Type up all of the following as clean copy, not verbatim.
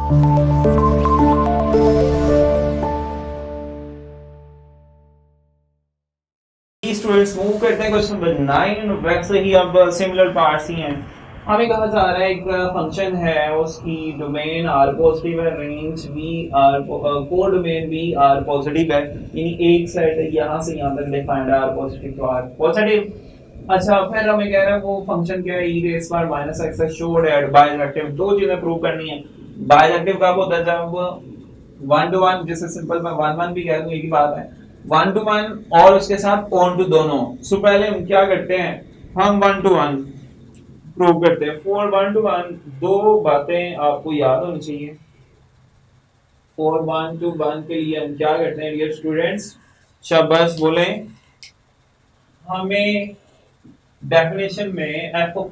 Students move करते हैं question number 9। वैसे ही अब सिमिलर पार्ट्स ही हैं। हमें कहा जा रहा है एक फंक्शन है, उसकी डोमेन आर पॉजिटिव है, रेंज भी आर, कोड डोमेन भी आर पॉजिटिव है, यानी एक सेट यहाँ से यहाँ तक डिफाइंड है R positive to R positive. अच्छा, फिर हमें कह रहा है वो फंक्शन क्या है, ई रेज़ पावर माइनस एक्स है, शोड एट बाइजेक्टिव। दो चीजें प्रूव करनी है। बाइजेक्टिव कब होता है, जब वन टू वन, जैसे सिंपल मैं वन वन भी कह दूं, एक ही बात है, वन टू वन और उसके साथ ऑन टू दोनों। सो पहले हम क्या करते हैं, हम वन टू वन प्रूव करते हैं। फॉर वन टू वन दो बातें आपको याद होनी चाहिए। फॉर वन टू वन के लिए हम क्या करते हैं डियर स्टूडेंट्स, शाबाश बोले, हमें डेफिनेशन में f of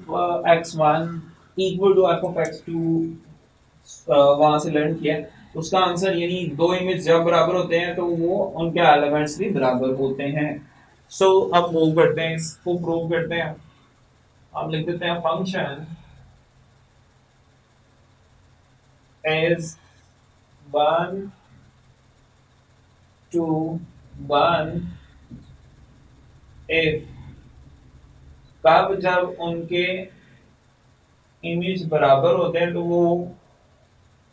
x one equal to f of x two वहां से लर्न किया। उसका आंसर यानी दो इमेज जब बराबर होते हैं तो वो उनके एलिमेंट्स भी बराबर होते हैं। सो अब मूव करते हैं, इसको प्रूव करते हैं। अब लिख देते हैं function as one to one if, कब जब उनके इमेज बराबर होते हैं तो वो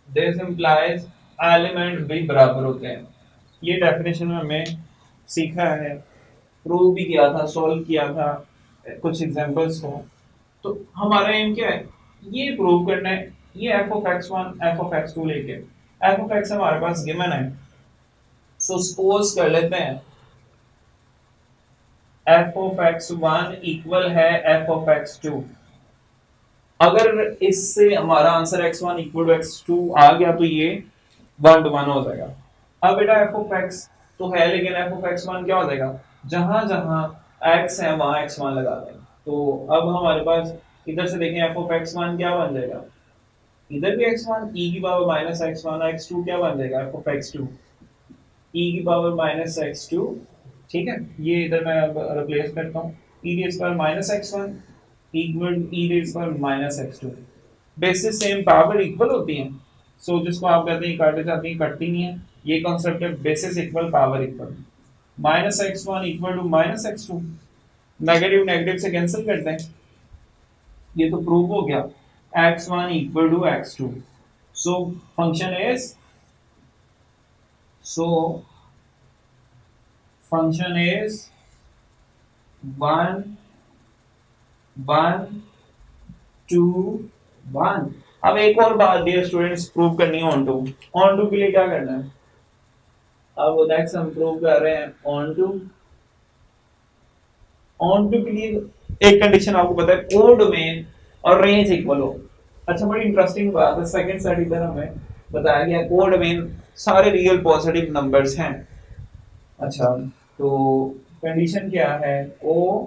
दिस इंप्लाइज एलिमेंट भी बराबर होते हैं। ये डेफिनेशन में हमें सीखा है, प्रूव भी किया था, सॉल्व किया था कुछ एग्जांपल्स को। तो हमारा एम क्या है, ये प्रूव करना है। ये F of x one F of x two लेके, एफ ऑफ एक्स हमारे पास गिवन है। सो सपोज कर लेते हैं F of x one equal है एफ ऑफ एक्स टू। अगर इससे हमारा answer X one equal to x two आ गया तो ये वन टू वन हो जाएगा। अब बेटा एफ ऑफ एक्स तो है, लेकिन एफ ऑफ एक्स वन क्या हो जाएगा, जहां जहां एक्स है वहां एक्स वन लगा देंगे। तो अब हमारे पास इधर से देखें एफ ऑफ एक्स वन क्या बन जाएगा, इधर भी एक्स वन ई की power minus x one, x two क्या बन जाएगा f of x two e की पावर माइनस एक्स टू। ठीक है, ये इधर मैं अब रिप्लेस करता हूँ, e raise power minus x one equal e raise power minus x two. Basis same power equal होती हैं। सो जिसको आप कहते हैं काटे जाती हैं, कटती नहीं है। ये कॉन्सेप्ट है basis equal power equal. Minus x one equal to minus x two, negative negative से कैंसिल करते हैं, ये तो प्रूव हो गया x one equal to x two. So function is so function is one one to one. अब एक और बात डियर स्टूडेंट्स प्रूव करनी है ऑन टू। ऑन टू के लिए क्या करना है, अब नेक्स्ट हम प्रूव कर रहे हैं ऑन टू। ऑन टू के लिए एक कंडीशन आपको पता है, कोड डोमेन और रेंज इक्वल हो। अच्छा, बड़ी इंटरेस्टिंग बात है, सेकंड सेट इधर हमें बताया गया कोड डोमेन सारे रियल पॉजिटिव नंबर्स हैं। अच्छा, तो कंडीशन क्या है, ओ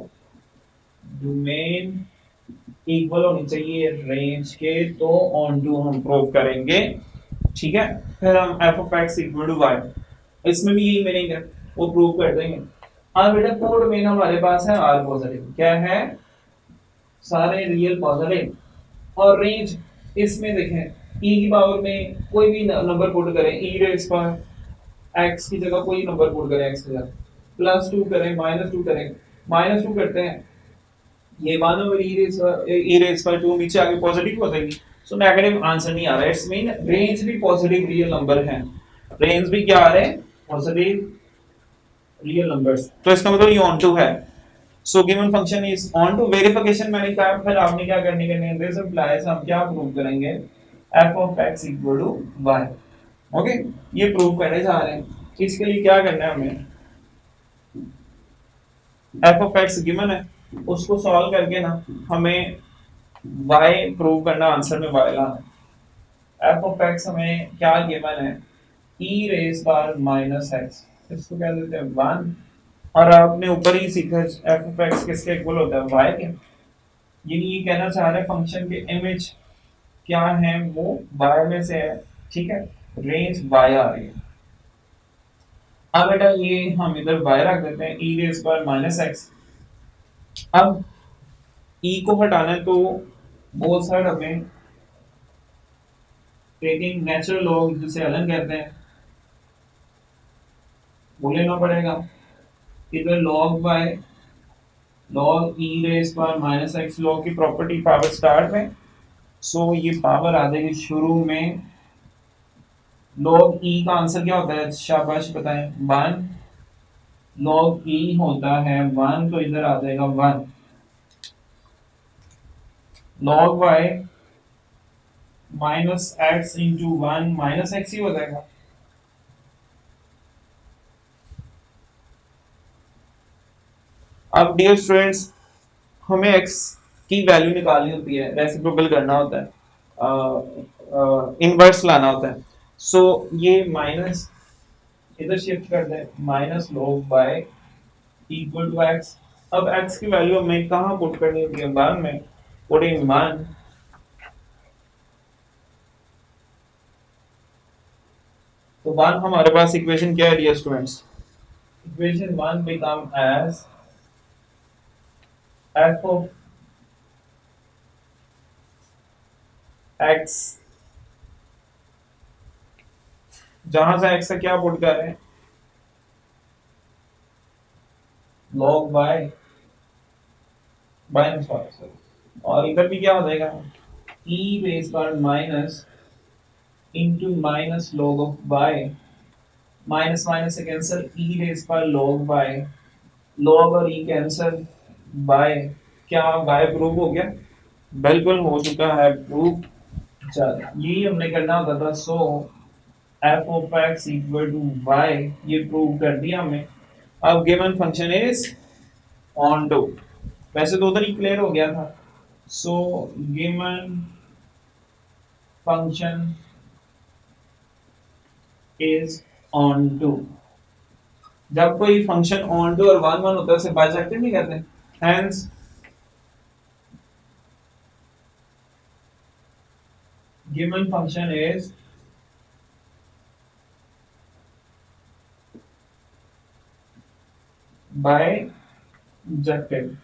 डोमेन इक्वल होनी चाहिए रेंज के, तो ऑन टू हम प्रूव करेंगे। ठीक है, फिर हम f of x equal to y, इसमें भी यही मीनिंग है, वो प्रूव कर देंगे। अब बेटा कोड में हमारे पास है आर पॉजिटिव, क्या है, सारे रियल पॉजिटिव। और रेंज इसमें देखें ई की पावर में कोई भी नंबर पुट करें, ई रेज़ पर एक्स की जगह कोई नंबर पुट करें, एक्स की जगह प्लस टू करें, माइनस टू करें, माइनस टू करते हैं, ये वन ओवर ई रेज़ पर टू नीचे आके पॉजिटिव हो जाएगी। सो नेगेटिव आंसर नहीं आ रहा है, इट्स मीन रेंज भी पॉजिटिव रियल नंबर है, रेंज भी क्या आ रहे हैं पॉजिटिव रियल नंबर्स। तो इसका मतलब ये ऑन टू है। So given function is onto. Verification मैंने कहा, फिर आपने क्या करनी है, दिस इंप्लाइज हम क्या प्रूव करेंगे, f of x equal to y. Okay, ये प्रूव करने जा रहे हैं। इसके लिए क्या करना है, हमें एफ ऑफ एक्स गिवन है, उसको सॉल्व करके ना हमें वाई प्रूव करना, आंसर में वाई लाना है। एफ ऑफ एक्स हमें क्या गिवन है, ई रेज़ पावर माइनस एक्स, इसको क्या देते हैं वन। और आपने ऊपर ही सीखा एफ ऑफ एक्स किसके इक्वल होता है, वाई के। ये कहना चाह रहे हैं फंक्शन के इमेज क्या है, वो वाई में से है। ठीक है, रेंज वाई आ रही है। अब बेटा ये हम इधर वाई रख देते हैं, e raise power minus x. अब ई को हटाना है तो बोथ साइड हमें टेकिंग नेचुरल लॉग जिसे ln कहते हैं वो लेना पड़ेगा। इधर log y log e raise पर माइनस एक्स लॉग की प्रॉपर्टी पावर स्टार्ट में, सो ये पावर आ जाएगी शुरू में। log e का आंसर क्या होता है, शाबाश बताएं, 1। log e होता है 1, तो इधर आ जाएगा 1। log y minus X into 1 minus X ही हो जाएगा। अब डियर स्टूडेंट्स, हमें x की वैल्यू निकालनी होती है, रेसिप्रोकल करना होता है, इनवर्स लाना होता है। सो ये माइनस इधर शिफ्ट कर दें, minus log y equal to x। अब x की वैल्यू हमें कहाँ पुट करनी होती है, 1 में, पुटिंग 1। तो 1 हमारे पास इक्वेशन क्या है dear students, equation 1 become as f of x, जहां से x का क्या पुट कर रहे हैं, log बाय माइनस वाई, और इधर भी क्या हो जाएगा, e बेस पर minus into minus log of y, minus minus से कैंसिल, e बेस पर log बाय, log और e कैंसिल बाय, क्या बाय प्रूव हो गया, बिल्कुल हो चुका है प्रूव। चल यही हमने करना होता था। So f of x equal to y, ये प्रूव कर दिया हमने। अब given function is onto, वैसे तो उधर ही क्लियर हो गया था। So given function is onto, जब कोई फंक्शन ऑन टू और वन वन होता है उसे बाइसेक्टिव नहीं कहते, hence given function is bijective.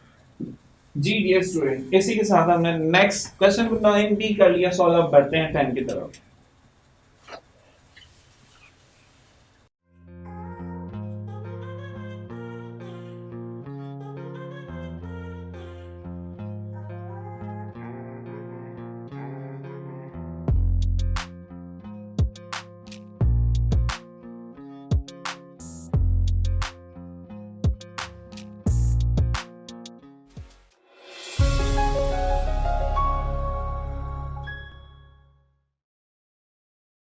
जी डियर स्टूडेंट, इसी के साथ हमने नेक्स्ट क्वेश्चन को 9 भी कर लिया सॉल्व। अब बढ़ते हैं 10 की तरफ।